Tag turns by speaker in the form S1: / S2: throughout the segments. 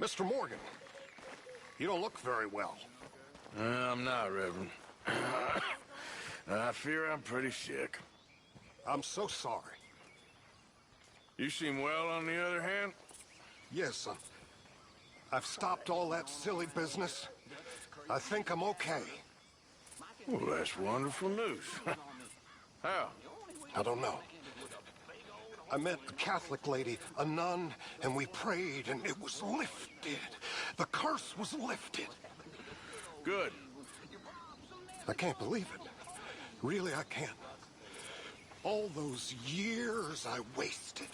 S1: Mr. Morgan, you don't look very well.
S2: I'm not, Reverend. I fear I'm pretty sick.
S1: I'm so sorry.
S2: You seem well, on the other hand?
S1: Yes, I've stopped all that silly business. I think I'm okay.
S2: Well, that's wonderful news. How?
S1: I don't know. I met a Catholic lady, a nun, and we prayed, and it was lifted. The curse was lifted.
S2: Good.
S1: I can't believe it. Really, I can't. All those years I wasted.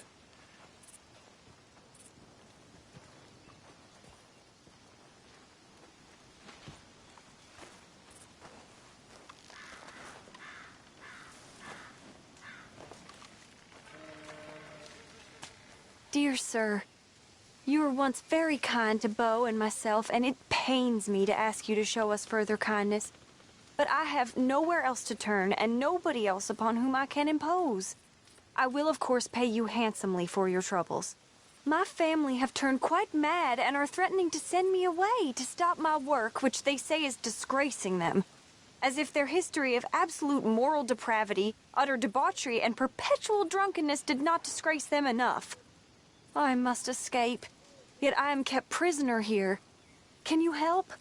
S3: Dear sir, you were once very kind to Beau and myself, and it pains me to ask you to show us further kindness. But I have nowhere else to turn, and nobody else upon whom I can impose. I will, of course, pay you handsomely for your troubles. My family have turned quite mad and are threatening to send me away to stop my work, which they say is disgracing them. As if their history of absolute moral depravity, utter debauchery, and perpetual drunkenness did not disgrace them enough. I must escape, yet I am kept prisoner here. Can you help?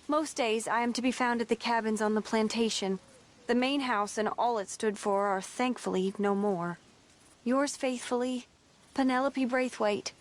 S3: Most days I am to be found at the cabins on the plantation. The main house and all it stood for are thankfully no more. Yours faithfully, Penelope Braithwaite.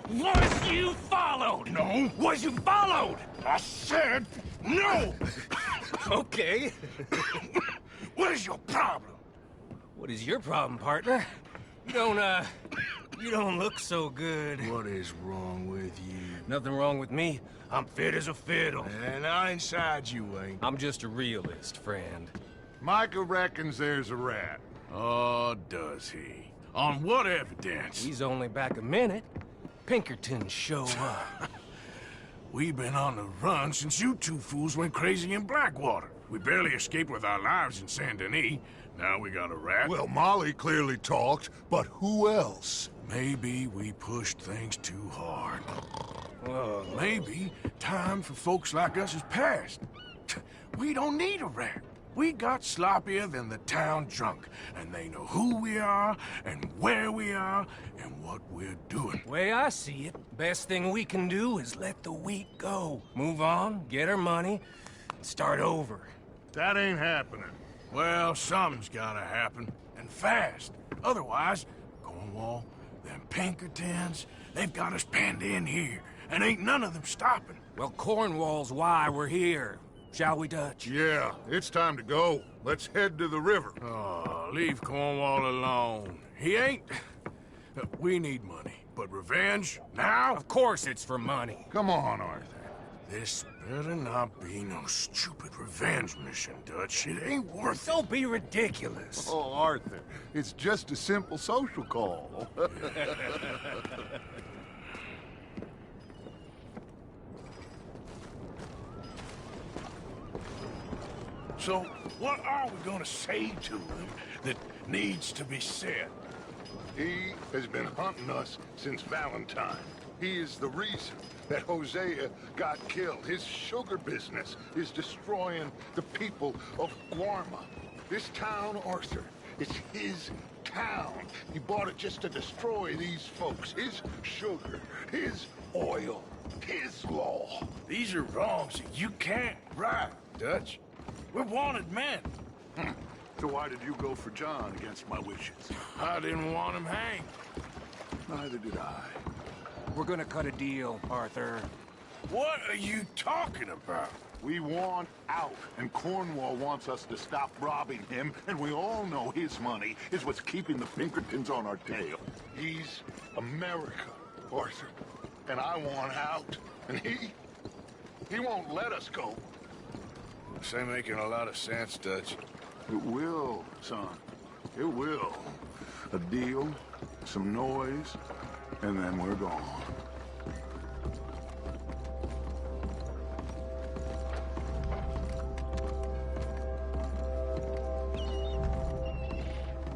S4: Was you followed? No. Was you followed? I said no.
S5: Okay.
S4: What is your problem?
S5: What is your problem, partner? You don't look so good.
S2: What is wrong with you?
S5: Nothing wrong with me. I'm fit as a fiddle.
S2: And I inside you ain't.
S5: I'm just a realist, friend.
S6: Micah reckons there's a rat.
S2: Oh, does he? On what evidence?
S5: He's only back a minute. Pinkertons show up.
S2: We've been on the run since you two fools went crazy in Blackwater. We barely escaped with our lives in Saint Denis. Now we got a rat.
S6: Well, Molly clearly talked, but who else?
S2: Maybe we pushed things too hard. Maybe time for folks like us is past. We don't need a rat. We got sloppier than the town drunk, and they know who we are, and where we are, and what we're doing.
S5: Way I see it, best thing we can do is let the week go. Move on, get our money, and start over.
S6: That ain't happening.
S2: Well, something's gotta happen, and fast. Otherwise, Cornwall, them Pinkertons, they've got us penned in here, and ain't none of them stopping.
S5: Well, Cornwall's why we're here. Shall we, Dutch?
S6: Yeah, it's time to go. Let's head to the river.
S2: Oh, leave Cornwall alone. He ain't... We need money, but revenge, now?
S5: Of course it's for money.
S6: Come on, Arthur.
S2: This better not be no stupid revenge mission, Dutch. It ain't worth it.
S5: Don't be ridiculous.
S6: Oh, Arthur, it's just a simple social call.
S2: So, what are we gonna say to him that needs to be said?
S6: He has been hunting us since Valentine. He is the reason that Hosea got killed. His sugar business is destroying the people of Guarma. This town, Arthur, it's his town. He bought it just to destroy these folks. His sugar, his oil, his law.
S2: These are wrongs that you can't right, Dutch. We're wanted men.
S6: So why did you go for John against my wishes?
S2: I didn't want him hanged.
S6: Neither did I.
S5: We're gonna cut a deal, Arthur.
S2: What are you talking about?
S6: We want out, and Cornwall wants us to stop robbing him, and we all know his money is what's keeping the Pinkertons on our tail. He's America, Arthur, and I want out, and he won't let us go.
S2: This ain't making a lot of sense, Dutch.
S6: It will, son. It will. A deal, some noise, and then we're gone.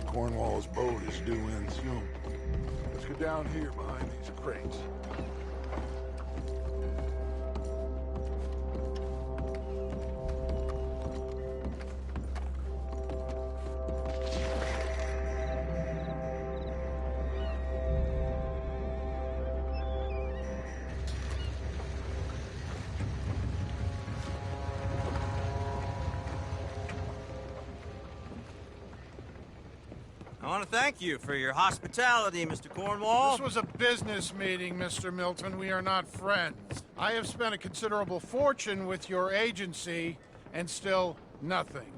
S6: Cornwall's boat is due in soon. Let's get down here behind these crates.
S7: I want to thank you for your hospitality, Mr. Cornwall.
S8: This was a business meeting, Mr. Milton. We are not friends. I have spent a considerable fortune with your agency, and still nothing.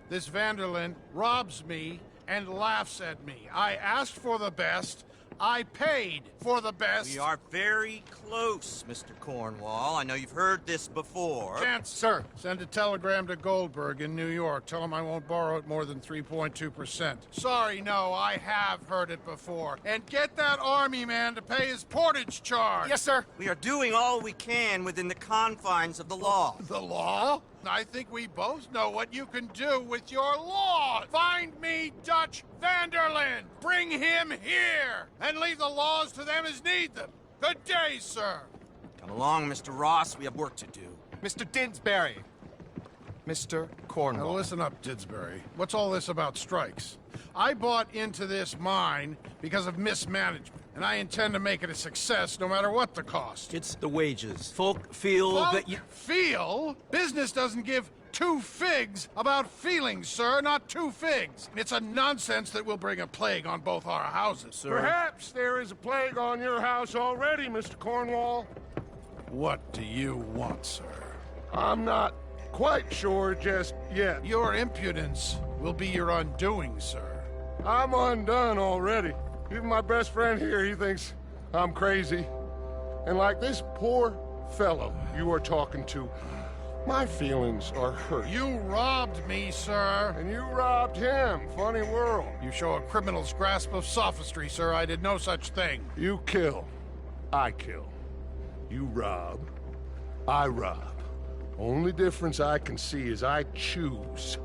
S8: This Vanderlyn robs me and laughs at me. I asked for the best. I paid for the best.
S7: We are very close, Mr. Cornwall. I know you've heard this before.
S8: Chance, sir. Send a telegram to Goldberg in New York. Tell him I won't borrow it more than 3.2%. Sorry, no, I have heard it before. And get that army man to pay his portage charge.
S5: Yes, sir.
S7: We are doing all we can within the confines of the law.
S8: The law? I think we both know what you can do with your law. Find me Dutch Vanderlyn. Bring him here. And leave the laws to them as need them. Good day, sir.
S7: Come along, Mr. Ross. We have work to do.
S9: Mr. Didsbury. Mr. Cornwall.
S8: Now listen up, Didsbury. What's all this about strikes? I bought into this mine because of mismanagement, and I intend to make it a success no matter what the cost.
S7: It's the wages. Folk feel that you...
S8: Feel? Business doesn't give two figs about feelings, sir, not two figs. It's a nonsense that will bring a plague on both our houses, sir.
S1: Perhaps there is a plague on your house already, Mr. Cornwall.
S8: What do you want, sir?
S1: I'm not quite sure just yet.
S8: Your impudence will be your undoing, sir.
S1: I'm undone already. Even my best friend here, he thinks I'm crazy. And like this poor fellow you are talking to, my feelings are hurt.
S8: You robbed me, sir.
S1: And you robbed him. Funny world.
S8: You show a criminal's grasp of sophistry, sir. I did no such thing.
S1: You kill. I kill. You rob. I rob. Only difference I can see is I choose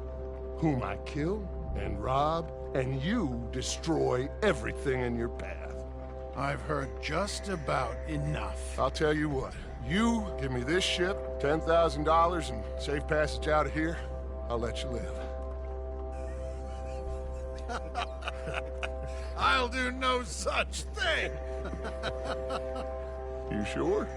S1: whom I kill and rob, and you destroy everything in your path.
S8: I've heard just about enough.
S1: I'll tell you what. You give me this ship, $10,000, and safe passage out of here, I'll let you live.
S8: I'll do no such thing.
S1: You sure?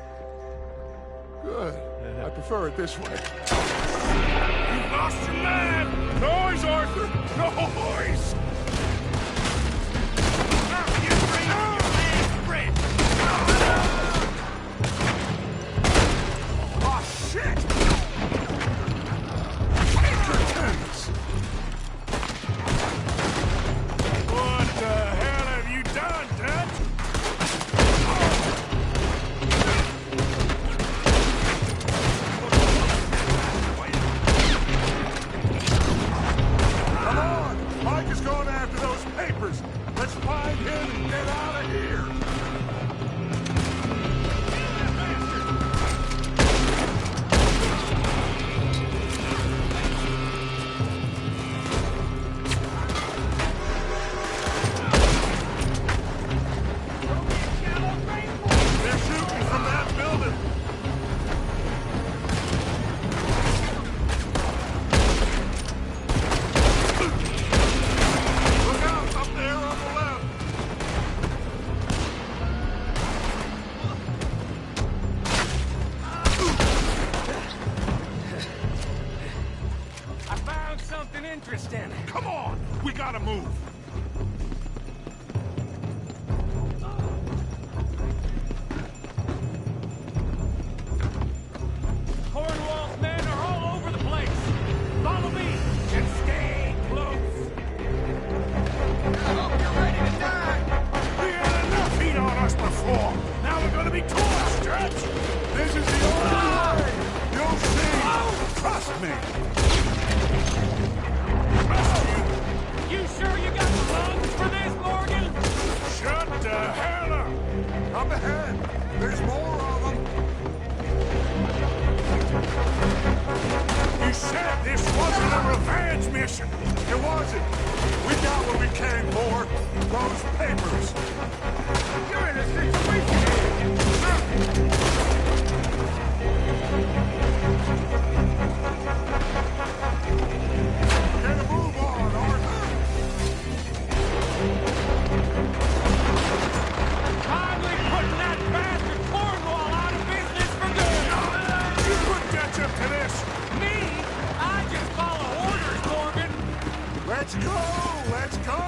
S1: Good. I prefer it this way.
S2: You lost your man!
S1: Noise, Arthur! Noise!
S2: You bring your man's friend!
S1: Oh, shit! Pinkertons!
S2: What the hell have you done, Dutch?
S1: Come on! Mike is going after those papers! Let's find him and get out of here! They're shooting from that building! Look out! Up there on the left!
S5: I found something interesting.
S1: Come on! We gotta move!
S5: Cornwall's men are all over the place. Follow me and stay close. I hope you're ready to die.
S2: We had enough heat on us before. Now we're gonna be torched, Dutch.
S1: This is the only way! You'll see! Trust me!
S2: Trust you.
S5: You sure you got the lungs for this, Morgan?
S2: Shut the hell up.
S1: Up ahead! There's more of them!
S2: You said this wasn't a revenge mission.
S1: It wasn't! We got what we came for! Those papers!
S5: You're in a situation.
S1: Get a move on, Arthur!
S5: Finally putting that bastard Cornwall out of business for good.
S2: You put Dutch up to this.
S5: Me? I just follow orders, Morgan.
S1: Let's go! Let's go!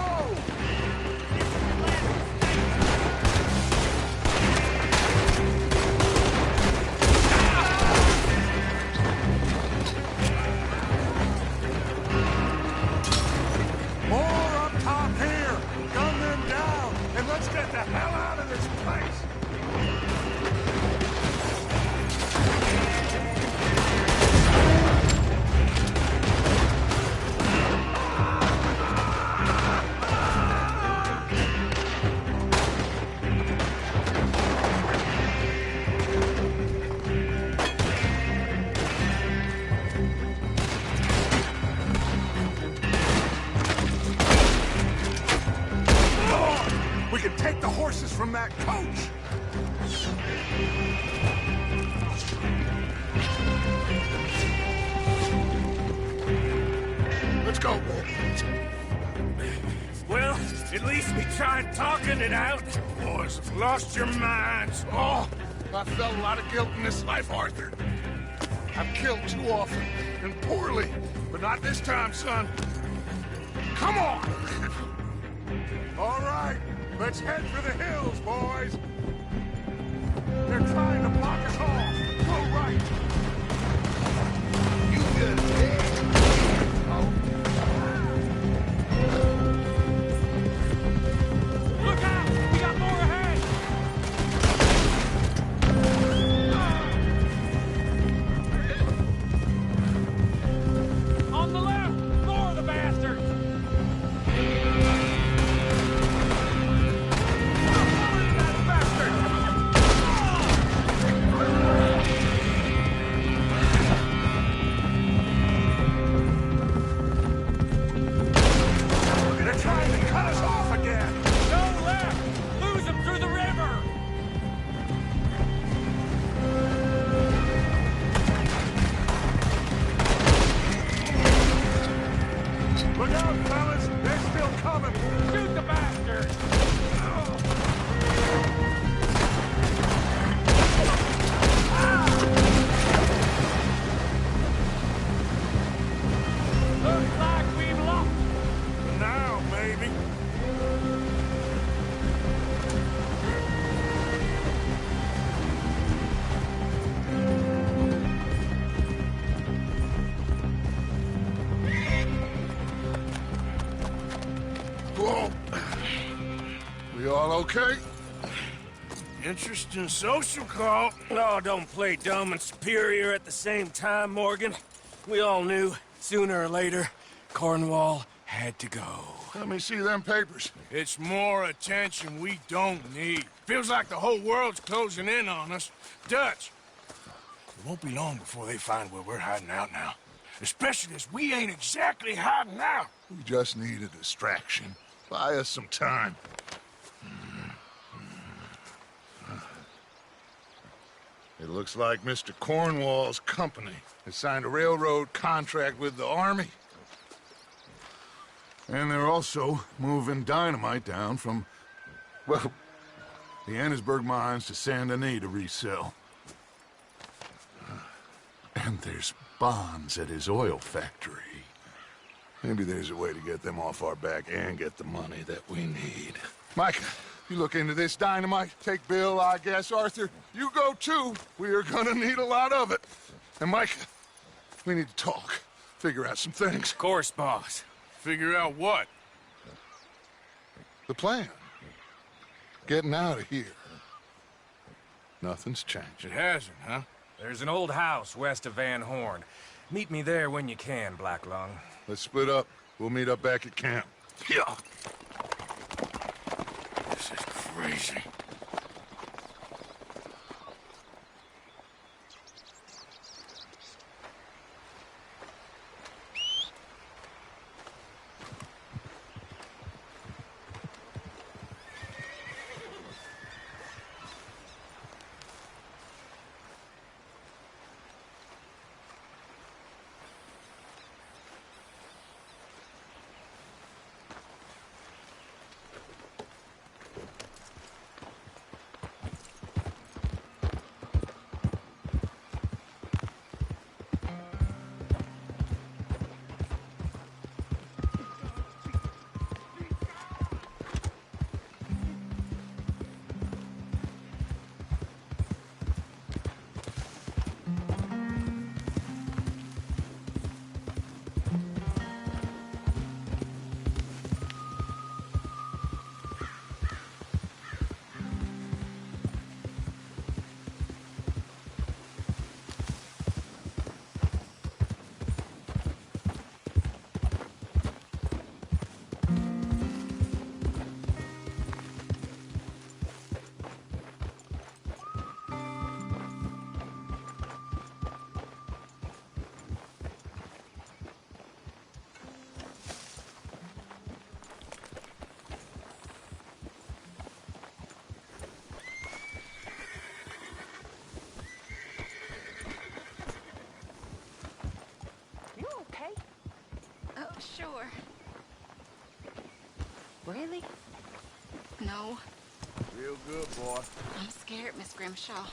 S1: More up top here! Gun them down! And let's get the hell out of this place! We can take the horses from that coach! Let's go, boys.
S2: Well, at least we tried talking it out. Boys have lost your minds.
S1: Oh, I felt a lot of guilt in this life, Arthur. I've killed too often, and poorly, but not this time, son. Come on! All right, let's head for the hills, boys. They're trying to block us off. Go right. You just did.
S5: Look out! We got more ahead! On the left! More of the bastards! That bastard!
S6: okay?
S2: Interesting social call.
S5: Oh, don't play dumb and superior at the same time, Morgan. We all knew, sooner or later, Cornwall had to go.
S6: Let me see them papers.
S2: It's more attention we don't need. Feels like the whole world's closing in on us. Dutch, it won't be long before they find where we're hiding out now. Especially as we ain't exactly hiding out.
S6: We just need a distraction. Buy us some time. It looks like Mr. Cornwall's company has signed a railroad contract with the Army. And they're also moving dynamite down from, well, the Annesburg mines to Saint Denis to resell. And there's bonds at his oil factory. Maybe there's a way to get them off our back and get the money that we need. Micah, you look into this dynamite. Take Bill, I guess. Arthur, you go too. We are gonna need a lot of it. And Micah, we need to talk. Figure out some things.
S5: Of course, boss.
S2: Figure out what?
S6: The plan. Getting out of here. Nothing's changed.
S2: It hasn't, huh?
S5: There's an old house west of Van Horn. Meet me there when you can, Black Lung.
S6: Let's split up. We'll meet up back at camp.
S2: Yeah. This is crazy.
S10: Sure.
S3: Really?
S10: No.
S2: Real good, boy.
S10: I'm scared, Miss Grimshaw.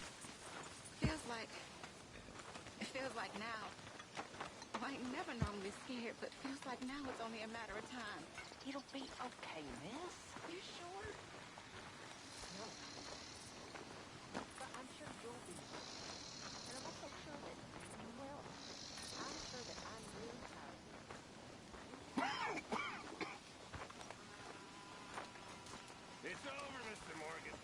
S10: Feels like now. Well, I ain't never normally scared, but feels like now it's only a matter of time.
S3: It'll be okay, miss.
S10: You sure?
S3: No. But I'm sure you'll be. And I'm also sure that, well, I'm sure that I'm really tired.
S5: It's over, Mr. Morgan.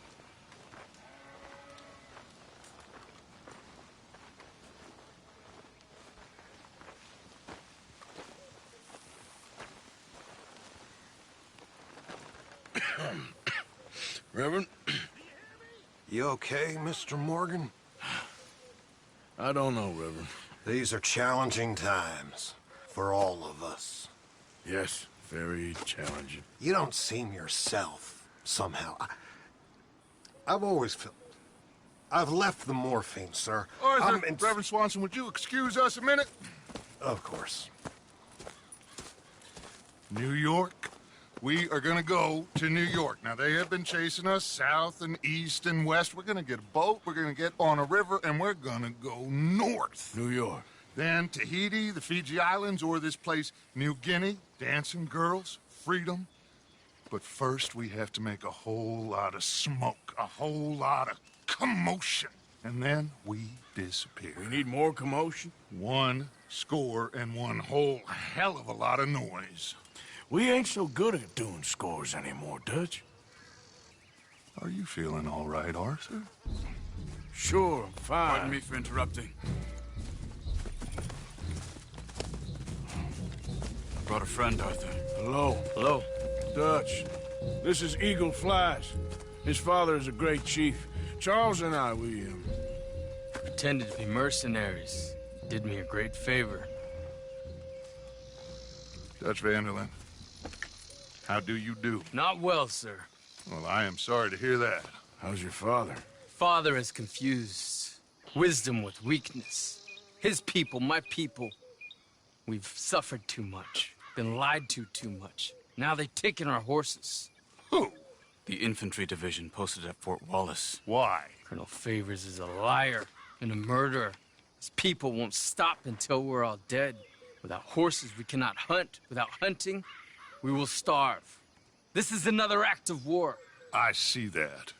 S2: Reverend?
S11: You okay, Mr. Morgan?
S2: I don't know, Reverend.
S11: These are challenging times for all of us.
S2: Yes, very challenging.
S11: You don't seem yourself, somehow. I've always felt... I've left the morphine, sir.
S6: Arthur, Reverend Swanson, would you excuse us a minute?
S11: Of course.
S6: New York. We are gonna go to New York. Now, they have been chasing us south and east and west. We're gonna get a boat, we're gonna get on a river, and we're gonna go north.
S2: New York.
S6: Then Tahiti, the Fiji Islands, or this place, New Guinea, dancing girls, freedom. But first, we have to make a whole lot of smoke, a whole lot of commotion. And then we disappear.
S2: We need more commotion?
S6: 1 score and 1 whole hell of a lot of noise.
S2: We ain't so good at doing scores anymore, Dutch.
S6: Are you feeling all right, Arthur?
S2: Sure, I'm fine.
S12: Pardon me for interrupting. I brought a friend, Arthur.
S2: Hello.
S12: Hello.
S2: Dutch. This is Eagle Flies. His father is a great chief. Charles and I, we
S5: Pretended to be mercenaries. Did me a great favor.
S6: Dutch Vanderlyn, how do you do?
S5: Not well, sir.
S6: Well, I am sorry to hear that.
S2: How's your father?
S5: Father has confused wisdom with weakness. His people, my people. We've suffered too much. Been lied to too much. Now they've taken our horses.
S6: Who?
S12: The infantry division posted at Fort Wallace.
S6: Why?
S5: Colonel Favors is a liar and a murderer. His people won't stop until we're all dead. Without horses, we cannot hunt. Without hunting, we will starve. This is another act of war.
S6: I see that.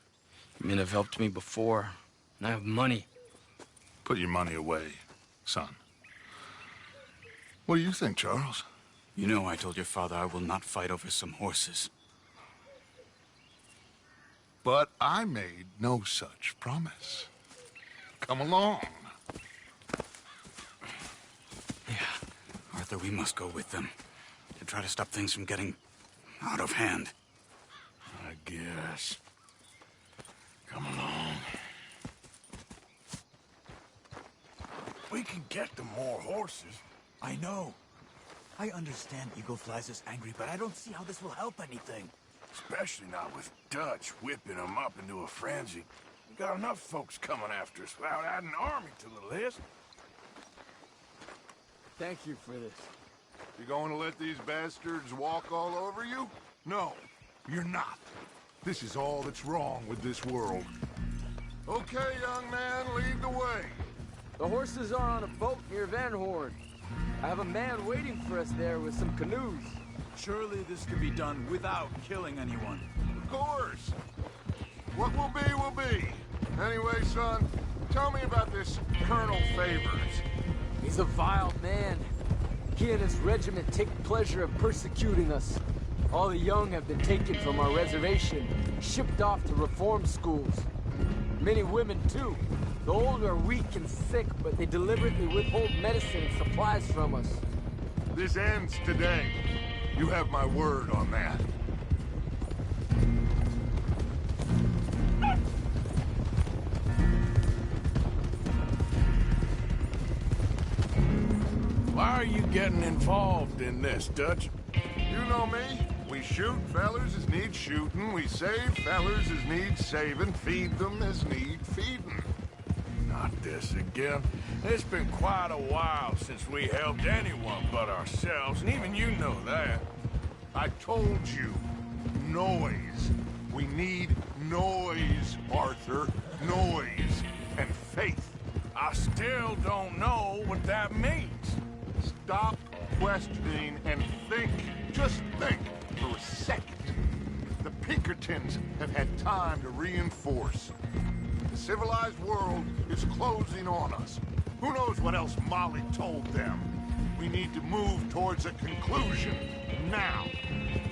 S5: Men have helped me before, and I have money.
S6: Put your money away, son. What do you think, Charles?
S12: You know I told your father I will not fight over some horses.
S6: But I made no such promise. Come along.
S12: Yeah, Arthur, we must go with them to try to stop things from getting out of hand.
S2: I guess. Come along. We can get them more horses.
S13: I know. I understand Eagle Flies is angry, but I don't see how this will help anything.
S2: Especially not with Dutch whipping them up into a frenzy. We got enough folks coming after us without adding an army to the list.
S5: Thank you for this.
S6: You going to let these bastards walk all over you? No, you're not. This is all that's wrong with this world. Okay, young man, lead the way.
S5: The horses are on a boat near Van Horn. I have a man waiting for us there with some canoes.
S13: Surely this could be done without killing anyone.
S6: Of course. What will be, will be. Anyway, son, tell me about this Colonel Favors.
S5: He's a vile man. He and his regiment take pleasure in persecuting us. All the young have been taken from our reservation, shipped off to reform schools. Many women, too. The old are weak and sick, but they deliberately withhold medicine and supplies from us.
S6: This ends today. You have my word on that.
S2: Why are you getting involved in this, Dutch?
S6: You know me. We shoot fellers as need shooting. We save fellers as need saving. Feed them as need feeding.
S2: Not this again. It's been quite a while since we helped anyone but ourselves, and even you know that.
S6: I told you. Noise. We need noise, Arthur. Noise. And faith.
S2: I still don't know what that means.
S6: Stop questioning and think. Just think for a second. The Pinkertons have had time to reinforce. The civilized world is closing on us. Who knows what else Molly told them? We need to move towards a conclusion now.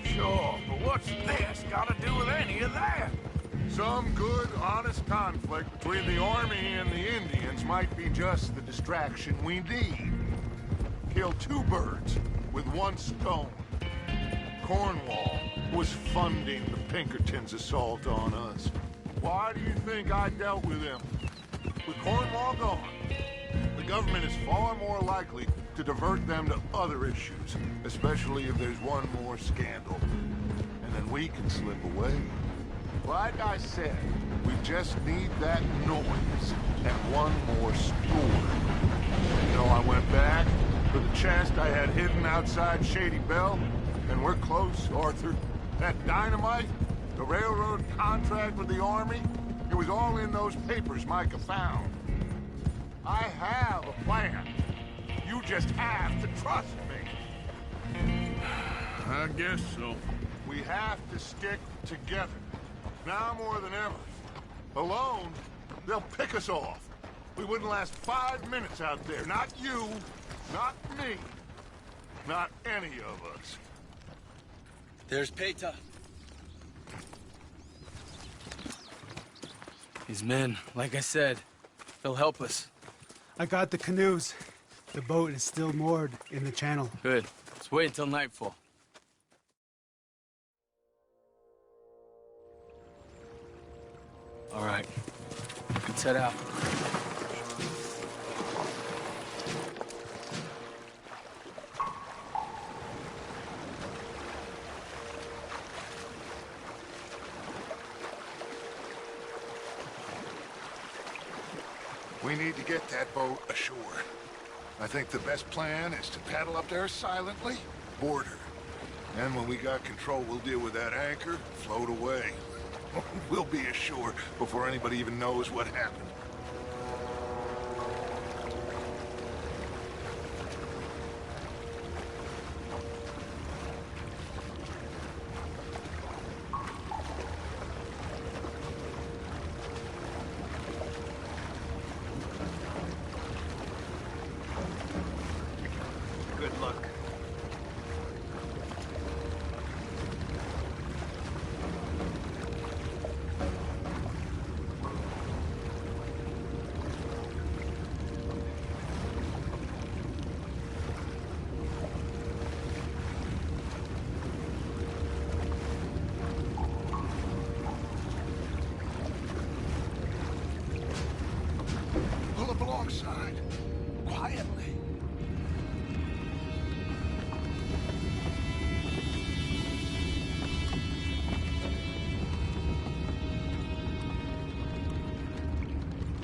S2: Sure, but what's this got to do with any of that?
S6: Some good, honest conflict between the army and the Indians might be just the distraction we need. Kill two birds with one stone. Cornwall was funding the Pinkertons' assault on us. Why do you think I dealt with him? With Cornwall gone, the government is far more likely to divert them to other issues, especially if there's one more scandal. And then we can slip away. Like I said, we just need that noise and one more story. You know, I went back for the chest I had hidden outside Shady Bell, and we're close, Arthur. That dynamite, the railroad contract with the army, it was all in those papers Micah found. I have a plan. You just have to trust me.
S2: I guess so.
S6: We have to stick together. Now more than ever. Alone, they'll pick us off. We wouldn't last 5 minutes out there. Not you, not me, not any of us.
S5: There's Peta. These men, like I said, they'll help us.
S14: I got the canoes. The boat is still moored in the channel.
S5: Good. Let's wait until nightfall. All right. Let's head out.
S6: We need to get that boat ashore. I think the best plan is to paddle up there silently, board her. And when we got control, we'll deal with that anchor, float away. We'll be ashore before anybody even knows what happened.
S9: Good luck.
S6: Pull up alongside, quietly.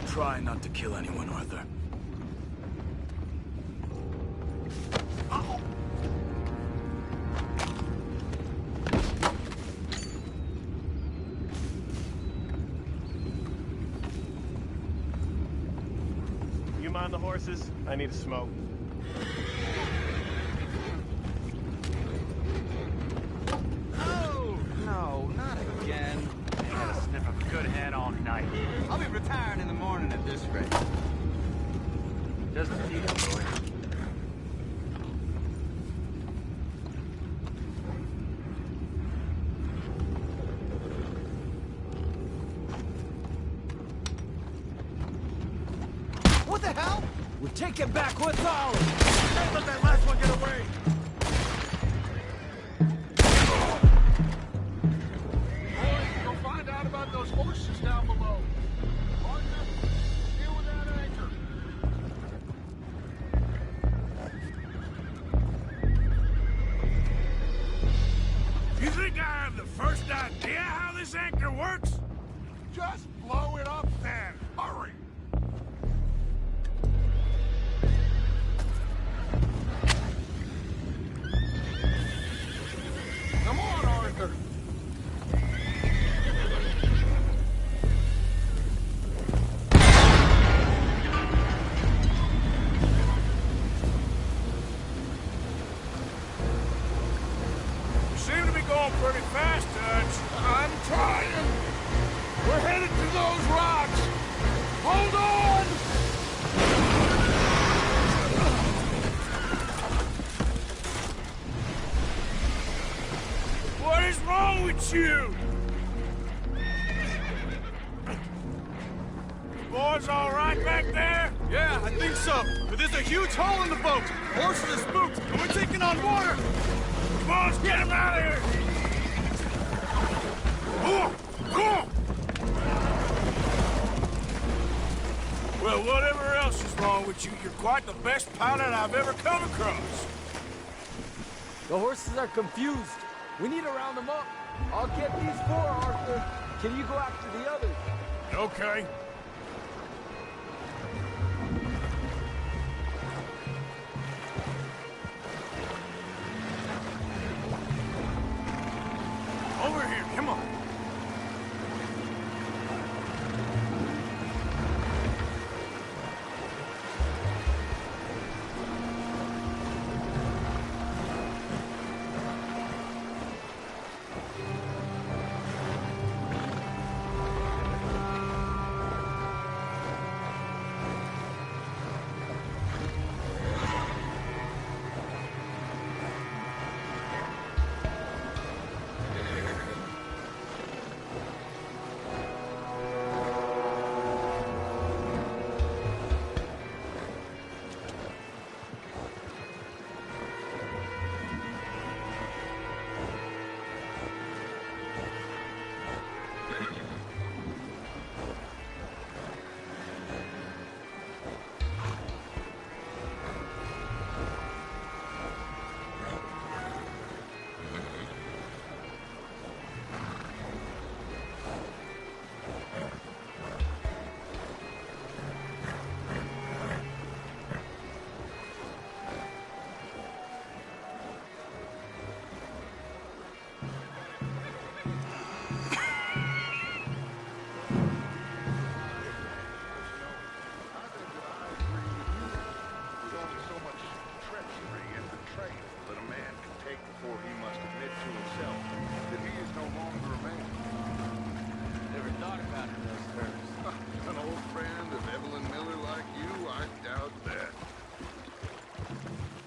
S12: Try not to kill anyone, Arthur.
S9: You mind the horses? I need a smoke.
S15: Oh, no, not again. I had a sniff of good head all night. I'll be retiring in the morning at this rate. Just a few, boy.
S5: What the hell? We'll take it back with all.
S2: Don't let that last one get away.
S6: Boys, you'll find out about those horses down below. Partner, deal with that anchor.
S2: You think I have the first idea how this anchor works?
S6: Just blow it up then. Hurry. Come on, Arthur.
S2: You seem to be going pretty fast, Dutch.
S6: I'm trying. We're headed to those rocks. Hold on!
S2: What is wrong with you? Boys all right back there?
S9: Yeah, I think so. But there's a huge hole in the boat. Horses are spooked, and we're taking on water.
S2: Come on, let's get him out of here! Come on! Well, whatever else is wrong with you, you're quite the best pilot I've ever come across.
S5: The horses are confused. We need to round them up. I'll get these four, Arthur. Can you go after the others?
S2: Okay. Over here, come on.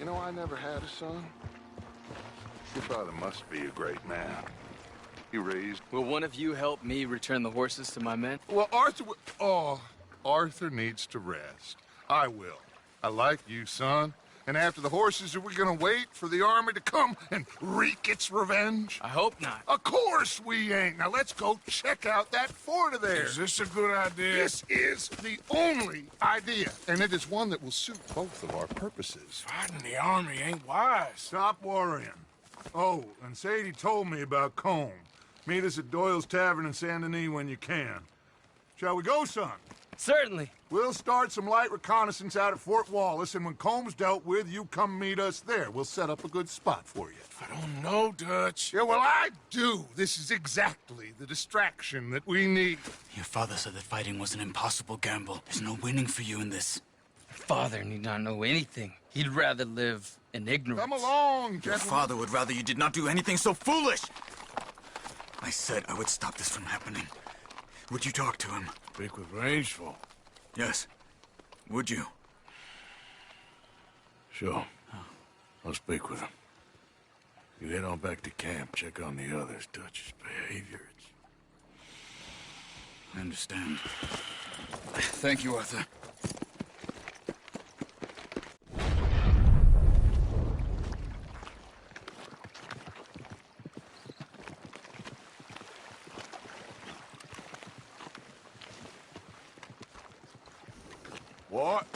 S6: You know, I never had a son. Your father must be a great man. He raised...
S5: Will one of you help me return the horses to my men?
S6: Well, Arthur... Oh, Arthur needs to rest. I will. I like you, son. And after the horses, are we gonna wait for the army to come and wreak its revenge?
S5: I hope not.
S6: Of course we ain't. Now let's go check out that fort of theirs.
S2: Is this a good idea?
S6: This is the only idea, and it is one that will suit both of our purposes.
S2: Fighting the army ain't wise.
S6: Stop worrying. Oh, and Sadie told me about Colm. Meet us at Doyle's Tavern in Saint Denis when you can. Shall we go, son?
S5: Certainly.
S6: We'll start some light reconnaissance out at Fort Wallace, and when Colm's dealt with, you come meet us there. We'll set up a good spot for you.
S2: I don't know, Dutch.
S6: Yeah, well, I do. This is exactly the distraction that we need.
S12: Your father said that fighting was an impossible gamble. There's no winning for you in this.
S5: Father need not know anything. He'd rather live in ignorance.
S6: Come along,
S12: Your
S6: gentlemen.
S12: father would rather you did not do anything so foolish. I said I would stop this from happening. Would you talk to him?
S2: Speak with Rangeful.
S12: Yes. Would you?
S2: Sure. I'll speak with him. You head on back to camp, check on the others. Dutch's behavior,
S12: I understand. Thank you, Arthur.
S6: What?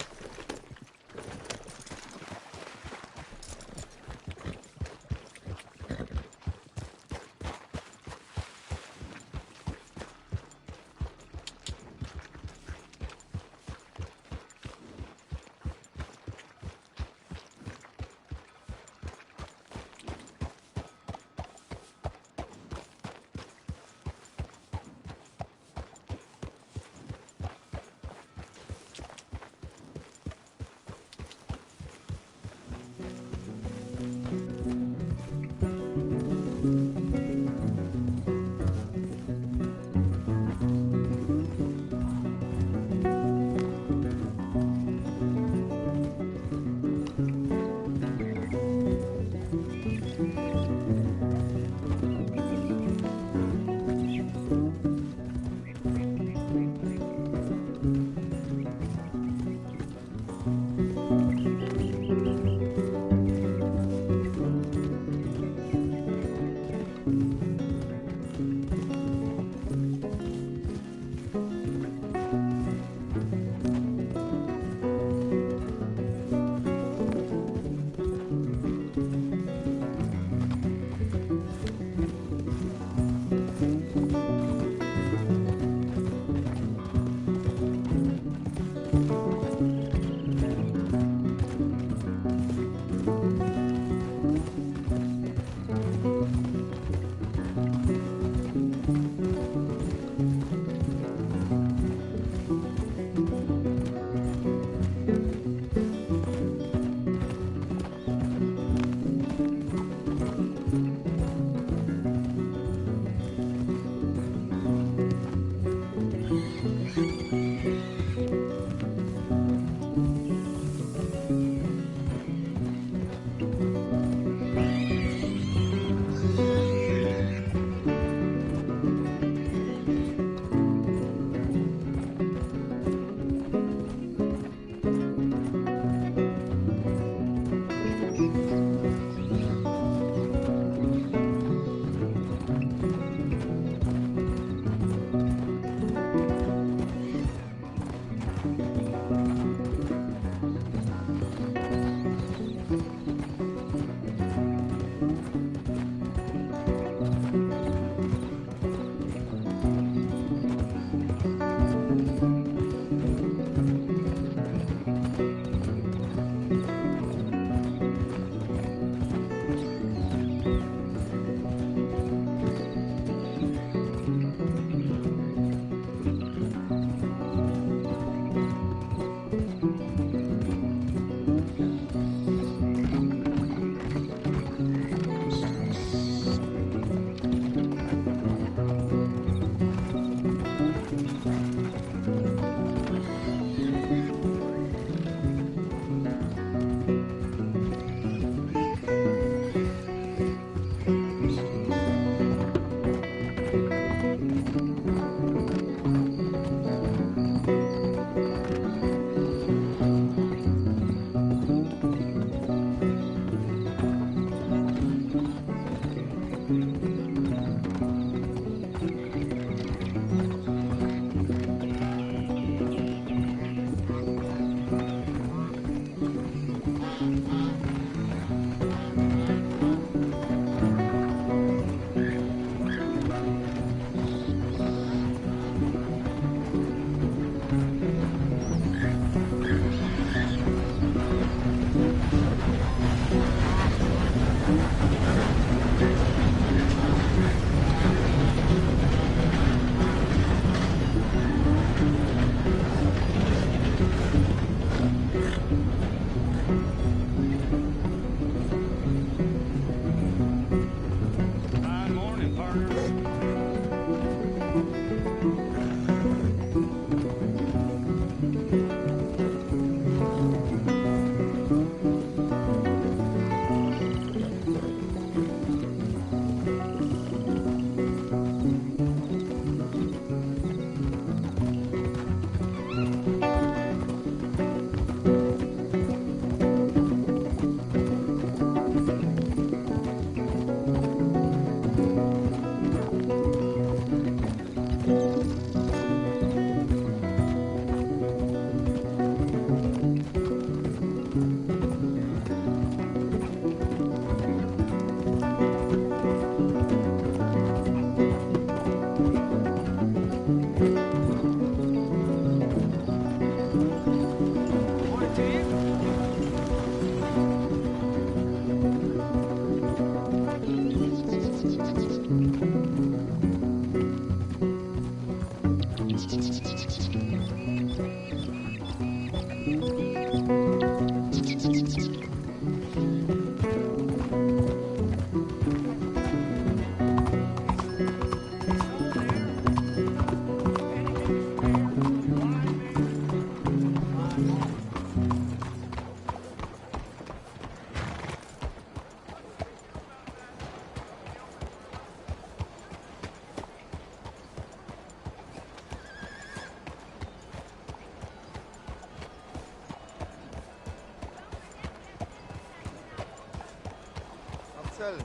S16: selling?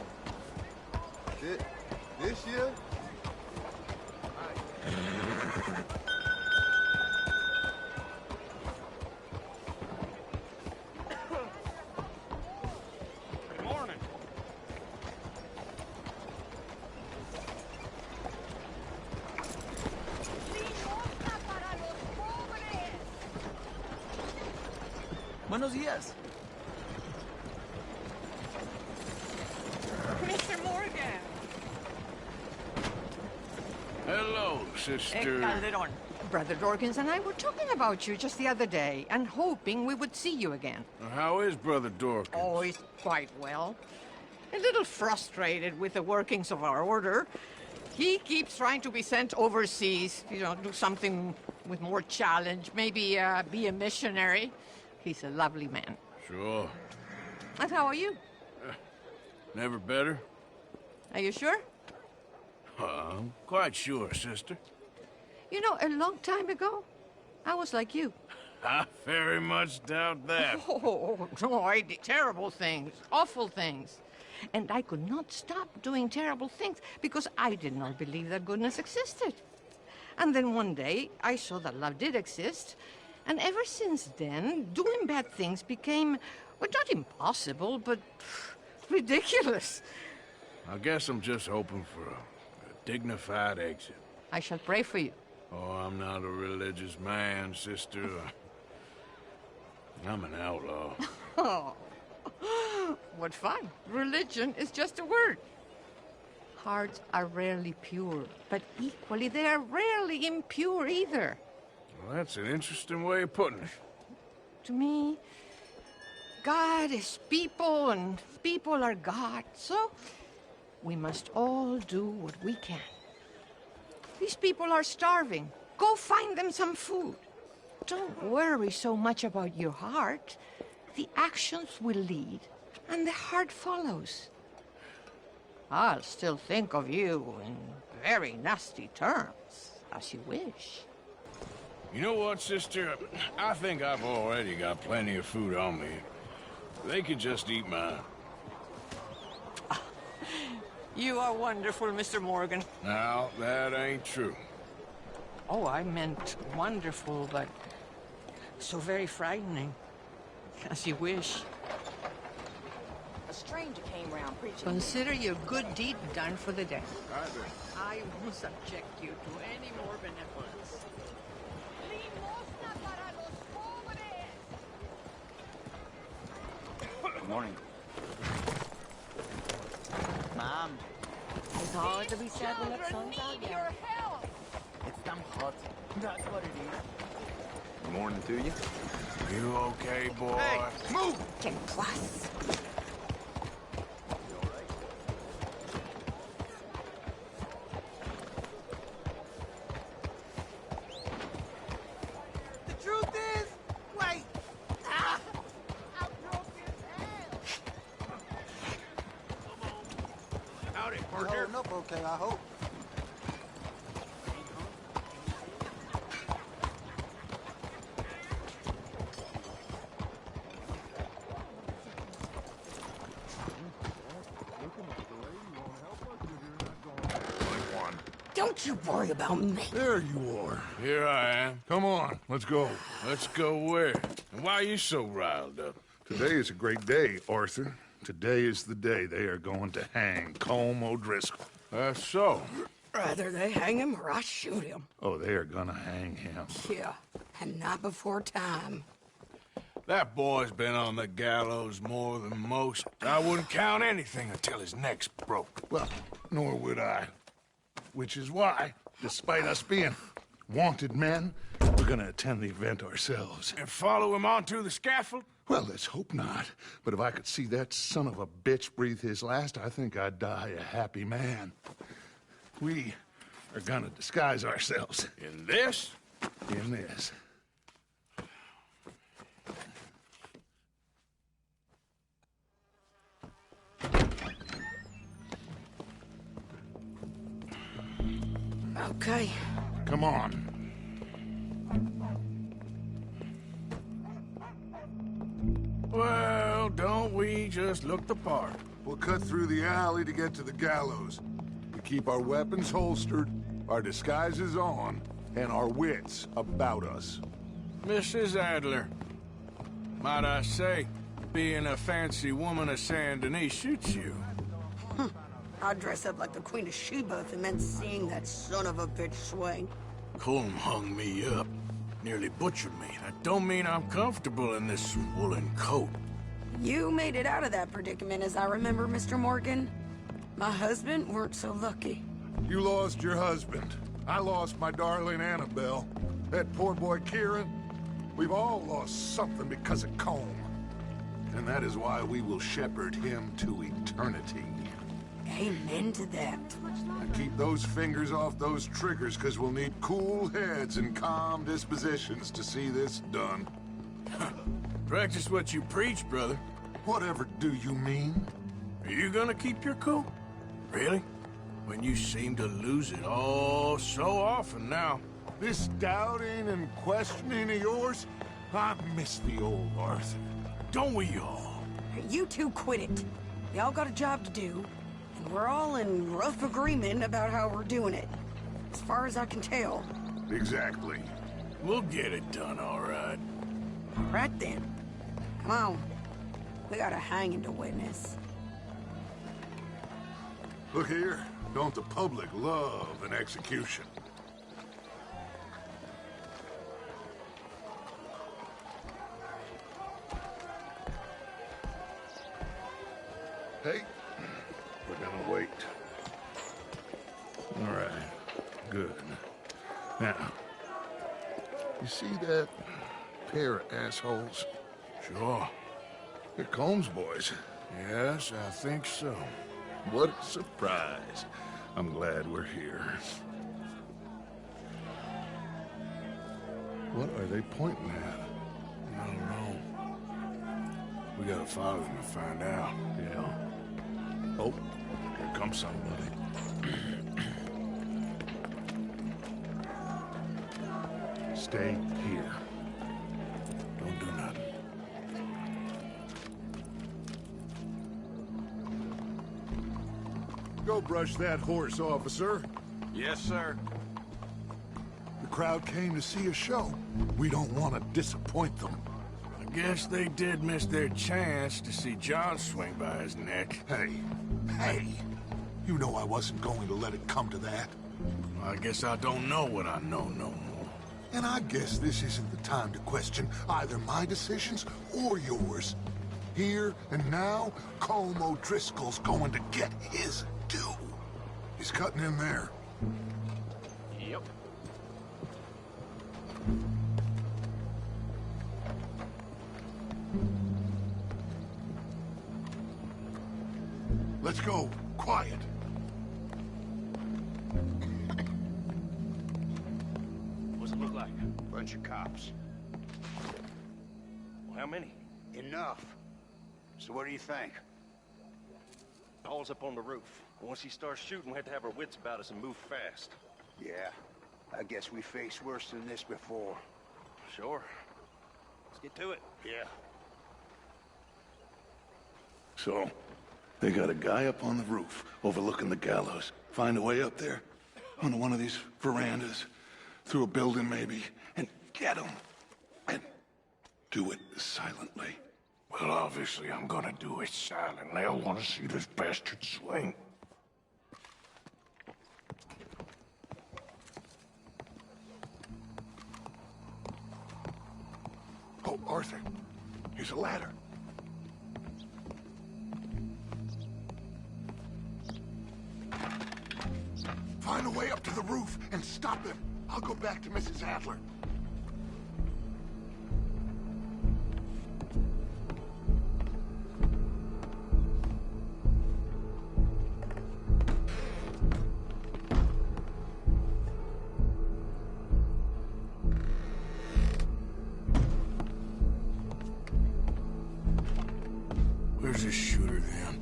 S16: This year?
S2: Good morning.
S13: Buenos días.
S10: Mr. Morgan.
S2: Hello, sister.
S10: Calderon. Brother Dorkins and I were talking about you just the other day and hoping we would see you again.
S2: How is Brother Dorkins?
S10: Oh, he's quite well. A little frustrated with the workings of our order. He keeps trying to be sent overseas, you know, do something with more challenge, maybe be a missionary. He's a lovely man.
S2: Sure.
S10: And how are you?
S2: Never better?
S10: Are you sure?
S2: I'm quite sure, sister.
S10: You know, a long time ago, I was like you.
S2: I very much doubt that.
S10: Oh, no, I did terrible things, awful things. And I could not stop doing terrible things because I did not believe that goodness existed. And then one day, I saw that love did exist. And ever since then, doing bad things became, well, not impossible, but ridiculous.
S2: I guess I'm just hoping for a dignified exit.
S10: I shall pray for you.
S2: Oh, I'm not a religious man, sister. I'm an outlaw.
S10: Oh, what fun. Religion is just a word. Hearts are rarely pure, but equally they are rarely impure either.
S2: Well, that's an interesting way of putting it.
S10: To me, God is people and people are God, so we must all do what we can. These people are starving. Go find them some food. Don't worry so much about your heart. The actions will lead, and the heart follows. I'll still think of you in very nasty terms, as you wish.
S2: You know what, sister? I think I've already got plenty of food on me. They could just eat mine.
S10: You are wonderful, Mr. Morgan.
S2: Now, that ain't true.
S10: Oh, I meant wonderful, but so very frightening. As you wish.
S17: A stranger came round preaching.
S10: Consider your good deed done for the day. I won't subject you to any more benevolence.
S15: Good morning. Mom.
S17: It's hard to be sad when that sun's out there.
S15: It's damn hot. That's what it is. Good morning to you.
S2: You okay, boy?
S10: Hey, move! Get class.
S13: The truth is, wait. Ah!
S2: Howdy,
S11: You're holding up okay, I hope.
S17: Don't you worry about me.
S1: There you are.
S2: Here I am.
S1: Come on, let's go.
S2: Let's go where? And why are you so riled up?
S1: Today is a great day, Arthur. Today is the day they are going to hang Colm O'Driscoll.
S2: That's so.
S17: Rather they hang him or I shoot him.
S1: Oh, they are gonna hang him.
S17: Yeah, and not before time.
S2: That boy's been on the gallows more than most. I wouldn't count anything until his neck's broke.
S1: Well, nor would I. Which is why, despite us being wanted men, we're gonna attend the event ourselves.
S2: And follow him onto the scaffold?
S1: Well, let's hope not. But if I could see that son of a bitch breathe his last, I think I'd die a happy man. We are gonna disguise ourselves.
S2: In this?
S1: In this.
S17: Okay.
S1: Come on.
S2: Well, don't we just look the part?
S6: We'll cut through the alley to get to the gallows. We keep our weapons holstered, our disguises on, and our wits about us.
S2: Mrs. Adler, might I say, being a fancy woman of Saint Denis suits you.
S16: I'd dress up like the Queen of Sheba if it meant seeing that son of a bitch swing.
S2: Colm hung me up, nearly butchered me. That don't mean I'm comfortable in this woolen coat.
S16: You made it out of that predicament, as I remember, Mr. Morgan. My husband weren't so lucky.
S6: You lost your husband. I lost my darling Annabelle. That poor boy Kieran. We've all lost something because of Colm. And that is why we will shepherd him to eternity.
S16: Amen to that.
S6: And keep those fingers off those triggers, because we'll need cool heads and calm dispositions to see this done.
S2: Practice what you preach, brother.
S6: Whatever do you mean?
S2: Are you gonna keep your cool? Really? When you seem to lose it all so often now.
S6: This doubting and questioning of yours, I miss the old Arthur.
S2: Don't we all?
S16: You two quit it. Y'all got a job to do, and we're all in rough agreement about how we're doing it. As far as I can tell.
S6: Exactly.
S2: We'll get it done, all right.
S16: Right then. Come on. We got a hanging to witness.
S6: Look here. Don't the public love an execution? Hey, we're gonna wait. All right, good. Now, you see that pair of assholes?
S2: Sure.
S6: They're Colm's boys.
S2: Yes, I think so.
S6: What a surprise. I'm glad we're here. What are they pointing at?
S2: I don't know. We gotta follow them to find out.
S6: Yeah. Oh, here comes somebody. Stay here.
S2: Don't do nothing.
S6: Go brush that horse, officer.
S15: Yes, sir.
S6: The crowd came to see a show. We don't want to disappoint them.
S2: I guess they did miss their chance to see John swing by his neck.
S6: Hey, you know I wasn't going to let it come to that.
S2: I guess I don't know what I know no more.
S6: And I guess this isn't the time to question either my decisions or yours. Here and now, Colm O'Driscoll's going to get his due. He's cutting in there.
S15: Yep.
S6: Let's go. Quiet.
S15: What's it look like?
S18: Bunch of cops.
S15: Well, how many?
S18: Enough. So what do you think?
S15: Paul's up on the roof. Once he starts shooting, we have to have our wits about us and move fast.
S18: Yeah. I guess we faced worse than this before.
S15: Sure. Let's get to it.
S18: Yeah.
S6: So, they got a guy up on the roof overlooking the gallows. Find a way up there, onto one of these verandas, through a building maybe, and get him. And do it silently.
S2: Well, obviously I'm gonna do it silently. I want to see this bastard swing.
S6: Oh, Arthur, here's a ladder. Find a way up to the roof and stop him. I'll go back to Mrs. Adler.
S2: Where's this shooter then?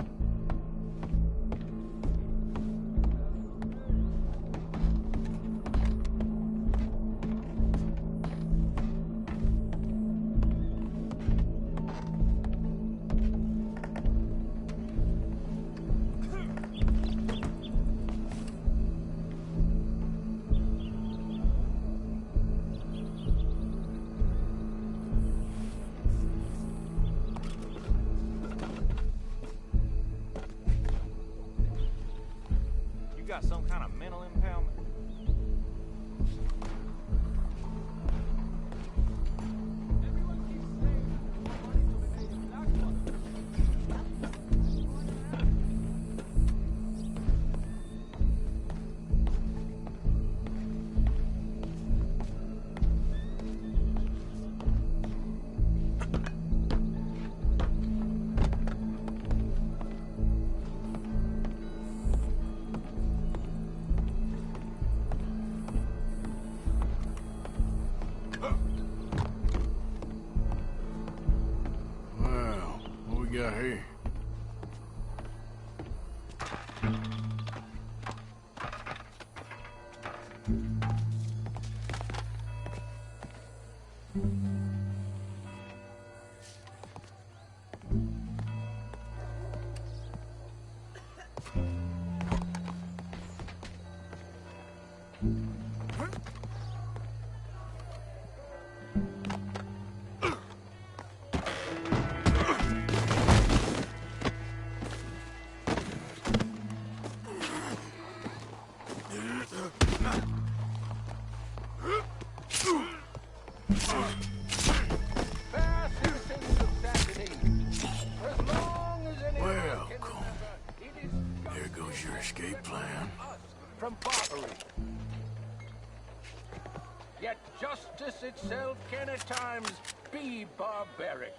S15: got some kind of mental impairment?
S2: Well, what we got here? Well, Colm, there goes your escape plan.
S10: From barbary. Yet justice itself can at times be barbaric.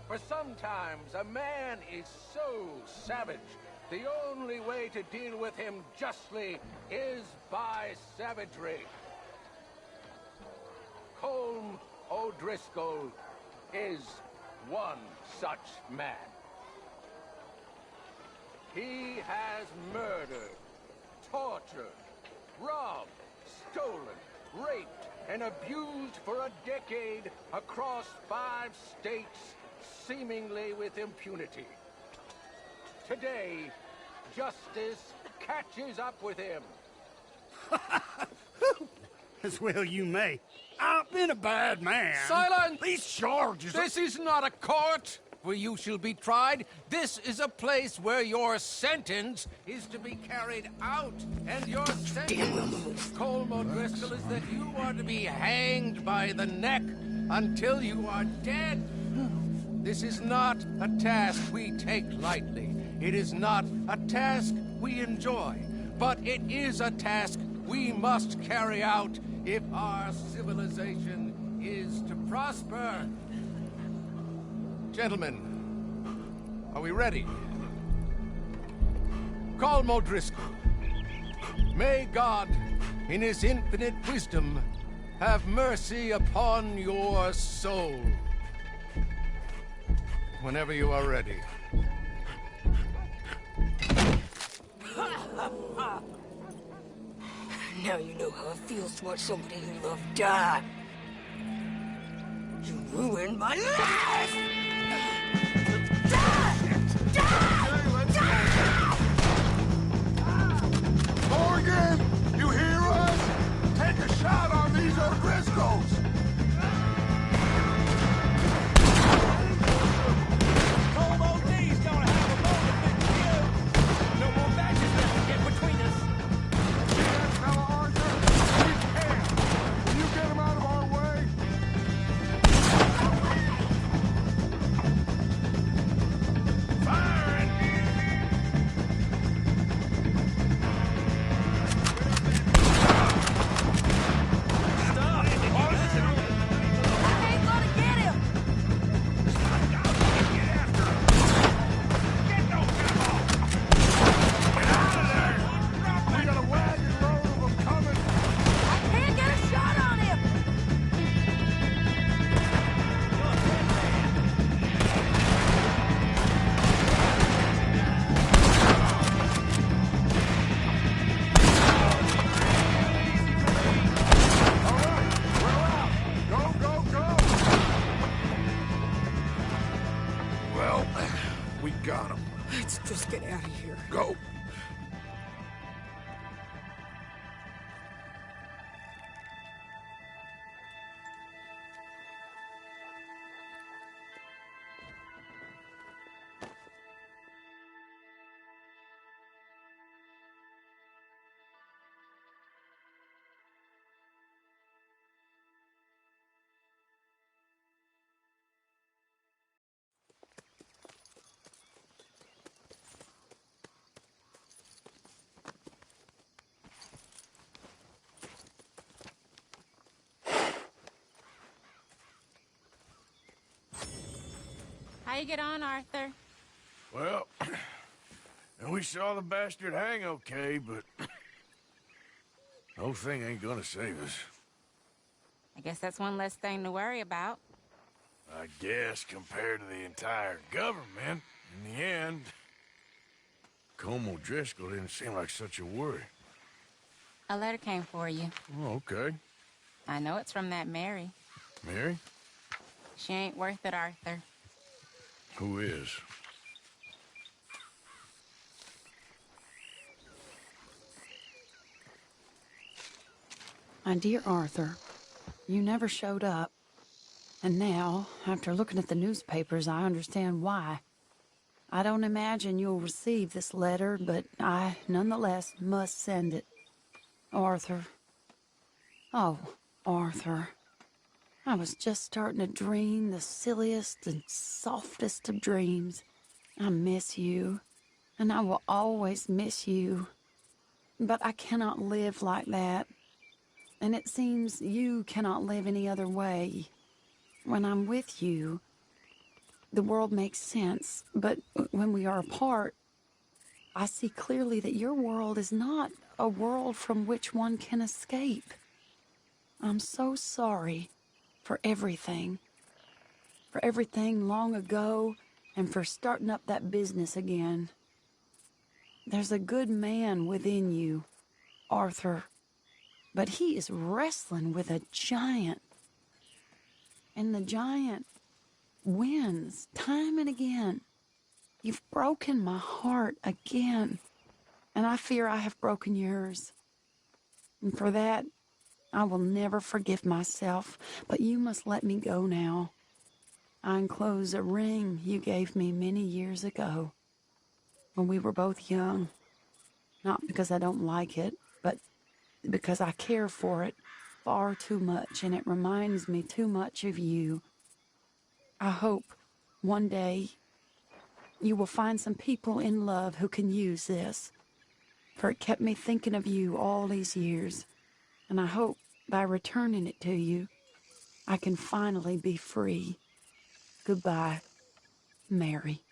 S10: For sometimes a man is so savage, the only way to deal with him justly is by savagery. Colm O'Driscoll is one such man. He has murdered, tortured, robbed, stolen, raped, and abused for a decade across 5 states, seemingly with impunity. Today, justice catches up with him.
S12: As well you may. I've been a bad man.
S10: Silence!
S12: These charges...
S10: This is not a court where you shall be tried. This is a place where your sentence is to be carried out. And your sentence, Colm O'Driscoll, is that you are to be hanged by the neck until you are dead. This is not a task we take lightly. It is not a task we enjoy. But it is a task we must carry out if our civilization is to prosper. Gentlemen, are we ready? Colm O'Driscoll, may God, in his infinite wisdom, have mercy upon your soul. Whenever you are ready.
S19: Now you know how it feels to watch somebody you love die. You ruined my life!
S6: Morgan, you hear us? Take a shot on these O'Driscolls!
S10: Colm O'D's gonna have a moment with you! No more badges left to get between us!
S6: Fella Arthur, we can! Will you get him out of our way?
S10: Firing!
S6: We got him.
S19: Let's just get out of here.
S6: Go.
S20: How you get on, Arthur?
S2: Well, and we saw the bastard hang okay, but the whole thing ain't gonna save us.
S20: I guess that's one less thing to worry about.
S2: I guess compared to the entire government, in the end, Colm O'Driscoll didn't seem like such a worry.
S20: A letter came for you.
S2: Oh, okay.
S20: I know it's from that Mary.
S2: Mary?
S20: She ain't worth it, Arthur.
S2: Who is?
S16: My dear Arthur, you never showed up. And now, after looking at the newspapers, I understand why. I don't imagine you'll receive this letter, but I, nonetheless, must send it. Arthur. Oh, Arthur. I was just starting to dream the silliest and softest of dreams. I miss you, and I will always miss you. But I cannot live like that. And it seems you cannot live any other way. When I'm with you, the world makes sense, but when we are apart, I see clearly that your world is not a world from which one can escape. I'm so sorry for everything long ago, and for starting up that business again. There's a good man within you, Arthur, but he is wrestling with a giant. And the giant wins time and again. You've broken my heart again, and I fear I have broken yours. And for that, I will never forgive myself, but you must let me go now. I enclose a ring you gave me many years ago, when we were both young. Not because I don't like it, but because I care for it far too much, and it reminds me too much of you. I hope one day you will find some people in love who can use this, for it kept me thinking of you all these years, and I hope by returning it to you, I can finally be free. Goodbye, Mary.